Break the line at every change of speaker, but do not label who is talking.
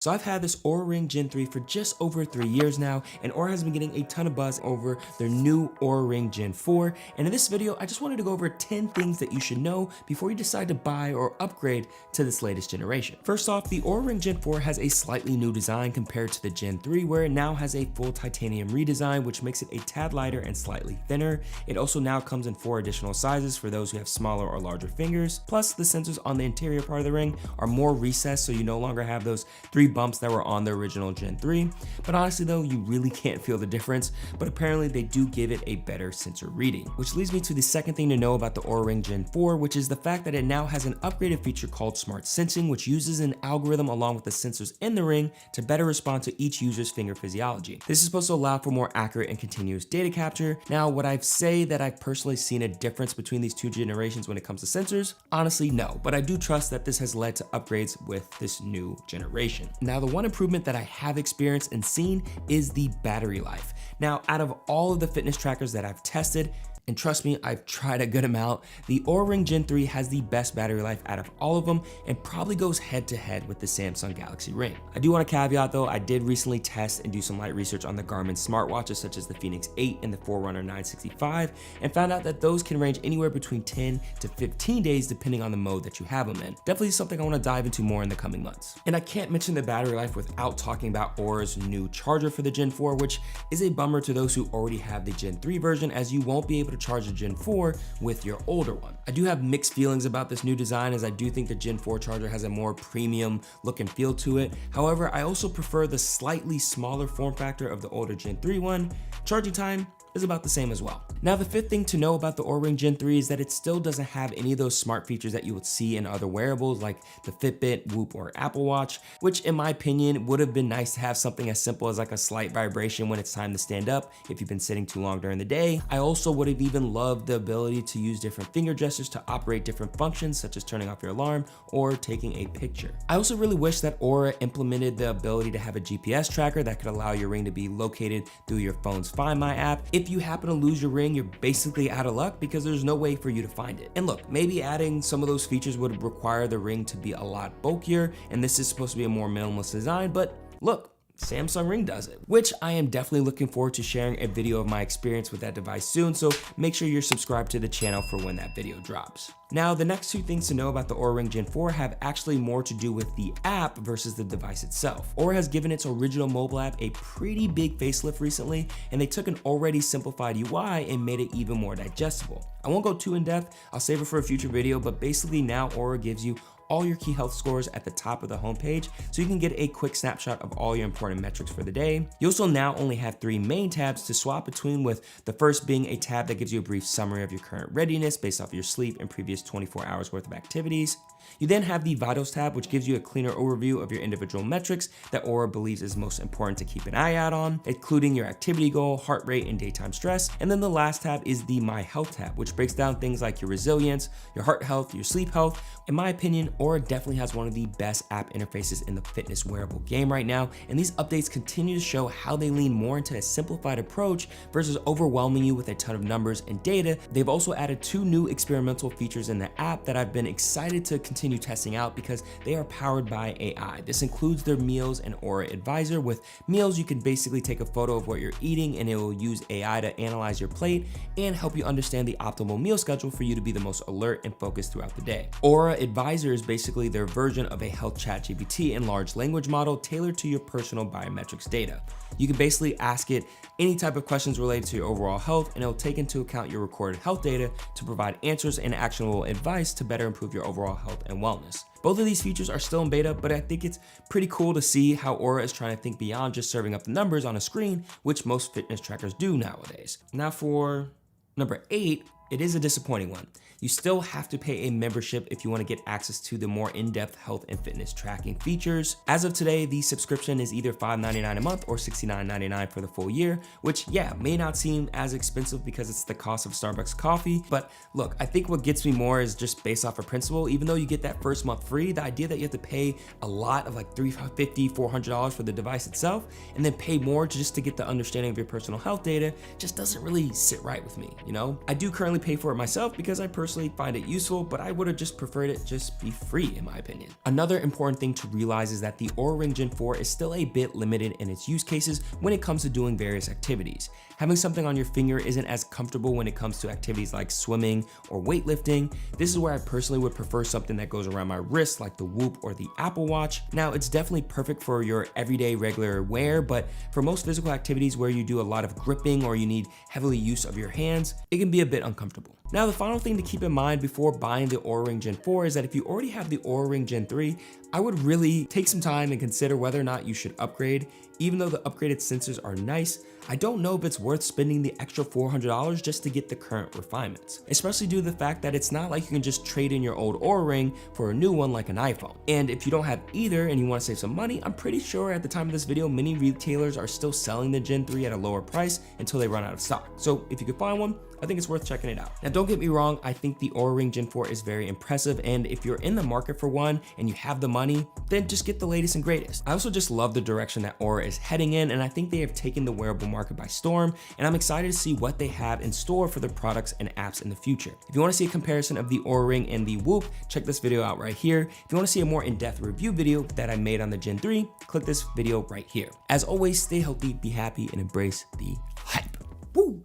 So I've had this Oura Ring Gen 3 for just over 3 years now, and Oura has been getting a ton of buzz over their new Oura Ring Gen 4. And in this video, I just wanted to go over 10 things that you should know before you decide to buy or upgrade to this latest generation. First off, the Oura Ring Gen 4 has a slightly new design compared to the Gen 3, where it now has a full titanium redesign, which makes it a tad lighter and slightly thinner. It also now comes in 4 additional sizes for those who have smaller or larger fingers. Plus, the sensors on the interior part of the ring are more recessed, so you no longer have those 3 bumps that were on the original Gen 3. But honestly though, you really can't feel the difference, but apparently they do give it a better sensor reading. Which leads me to the second thing to know about the Oura Ring Gen 4, which is the fact that it now has an upgraded feature called Smart Sensing, which uses an algorithm along with the sensors in the ring to better respond to each user's finger physiology. This is supposed to allow for more accurate and continuous data capture. Now, would I say that I've personally seen a difference between these 2 generations when it comes to sensors? Honestly, no, but I do trust that this has led to upgrades with this new generation. Now, the one improvement that I have experienced and seen is the battery life. Now, out of all of the fitness trackers that I've tested, and trust me, I've tried a good amount, the Oura Ring Gen 3 has the best battery life out of all of them and probably goes head to head with the Samsung Galaxy Ring. I do want to caveat though, I did recently test and do some light research on the Garmin smartwatches such as the Fenix 8 and the Forerunner 965 and found out that those can range anywhere between 10 to 15 days depending on the mode that you have them in. Definitely something I want to dive into more in the coming months. And I can't mention the battery life without talking about Oura's new charger for the Gen 4, which is a bummer to those who already have the Gen 3 version, as you won't be able to charge a Gen 4 with your older one. I do have mixed feelings about this new design, as I do think the Gen 4 charger has a more premium look and feel to it. However, I also prefer the slightly smaller form factor of the older Gen 3 one. Charging time is about the same as well. Now, the fifth thing to know about the Oura Ring Gen 3 is that it still doesn't have any of those smart features that you would see in other wearables like the Fitbit, Whoop, or Apple Watch, which in my opinion would have been nice to have something as simple as like a slight vibration when it's time to stand up if you've been sitting too long during the day. I also would have even loved the ability to use different finger gestures to operate different functions such as turning off your alarm or taking a picture. I also really wish that Oura implemented the ability to have a GPS tracker that could allow your ring to be located through your phone's Find My app. If you happen to lose your ring, you're basically out of luck because there's no way for you to find it. And look, maybe adding some of those features would require the ring to be a lot bulkier, and this is supposed to be a more minimalist design, but look, Samsung Ring does it, which I am definitely looking forward to sharing a video of my experience with that device soon, so make sure you're subscribed to the channel for when that video drops. Now, the next 2 things to know about the Oura Ring Gen 4 have actually more to do with the app versus the device itself. Oura has given its original mobile app a pretty big facelift recently, and they took an already simplified UI and made it even more digestible. I won't go too in depth, I'll save it for a future video, but basically now Oura gives you all your key health scores at the top of the homepage, so you can get a quick snapshot of all your important metrics for the day. You also now only have 3 main tabs to swap between, with the first being a tab that gives you a brief summary of your current readiness based off your sleep and previous 24 hours worth of activities. You then have the Vitals tab, which gives you a cleaner overview of your individual metrics that Oura believes is most important to keep an eye out on, including your activity goal, heart rate, and daytime stress. And then the last tab is the My Health tab, which breaks down things like your resilience, your heart health, your sleep health. In my opinion, Oura definitely has one of the best app interfaces in the fitness wearable game right now, and these updates continue to show how they lean more into a simplified approach versus overwhelming you with a ton of numbers and data. They've also added 2 new experimental features in the app that I've been excited to continue testing out because they are powered by AI. This includes their Meals and Oura Advisor. With Meals, you can basically take a photo of what you're eating and it will use AI to analyze your plate and help you understand the optimal meal schedule for you to be the most alert and focused throughout the day. Oura Advisor is basically their version of a health chat GPT and large language model tailored to your personal biometrics data. You can basically ask it any type of questions related to your overall health, and it'll take into account your recorded health data to provide answers and actionable advice to better improve your overall health and wellness. Both of these features are still in beta, but I think it's pretty cool to see how Oura is trying to think beyond just serving up the numbers on a screen, which most fitness trackers do nowadays. Now for number 8, it is a disappointing one. You still have to pay a membership if you want to get access to the more in-depth health and fitness tracking features. As of today, the subscription is either $5.99 a month or $69.99 for the full year, which may not seem as expensive because it's the cost of Starbucks coffee. But look, I think what gets me more is just based off of principle. Even though you get that first month free, the idea that you have to pay a lot of like $350, $400 for the device itself, and then pay more just to get the understanding of your personal health data just doesn't really sit right with me, you know? I do currently really pay for it myself because I personally find it useful, but I would have just preferred it just be free in my opinion. Another important thing to realize is that the Oura Ring Gen 4 is still a bit limited in its use cases when it comes to doing various activities. Having something on your finger isn't as comfortable when it comes to activities like swimming or weightlifting. This is where I personally would prefer something that goes around my wrist like the Whoop or the Apple Watch. Now, it's definitely perfect for your everyday regular wear, but for most physical activities where you do a lot of gripping or you need heavily use of your hands, it can be a bit uncomfortable. Now, the final thing to keep in mind before buying the Oura Ring Gen 4 is that if you already have the Oura Ring Gen 3, I would really take some time and consider whether or not you should upgrade. Even though the upgraded sensors are nice, I don't know if it's worth spending the extra $400 just to get the current refinements, especially due to the fact that it's not like you can just trade in your old Oura Ring for a new one like an iPhone. And if you don't have either and you want to save some money, I'm pretty sure at the time of this video, many retailers are still selling the Gen 3 at a lower price until they run out of stock. So if you could find one, I think it's worth checking it out. Now, don't get me wrong, I think the Oura Ring Gen 4 is very impressive, and if you're in the market for one and you have the money, then just get the latest and greatest. I also just love the direction that Oura is heading in, and I think they have taken the wearable market by storm, and I'm excited to see what they have in store for their products and apps in the future. If you want to see a comparison of the Oura Ring and the Whoop, check this video out right here. If you want to see a more in-depth review video that I made on the Gen 3, click this video right here. As always, stay healthy, be happy, and embrace the hype. Woo!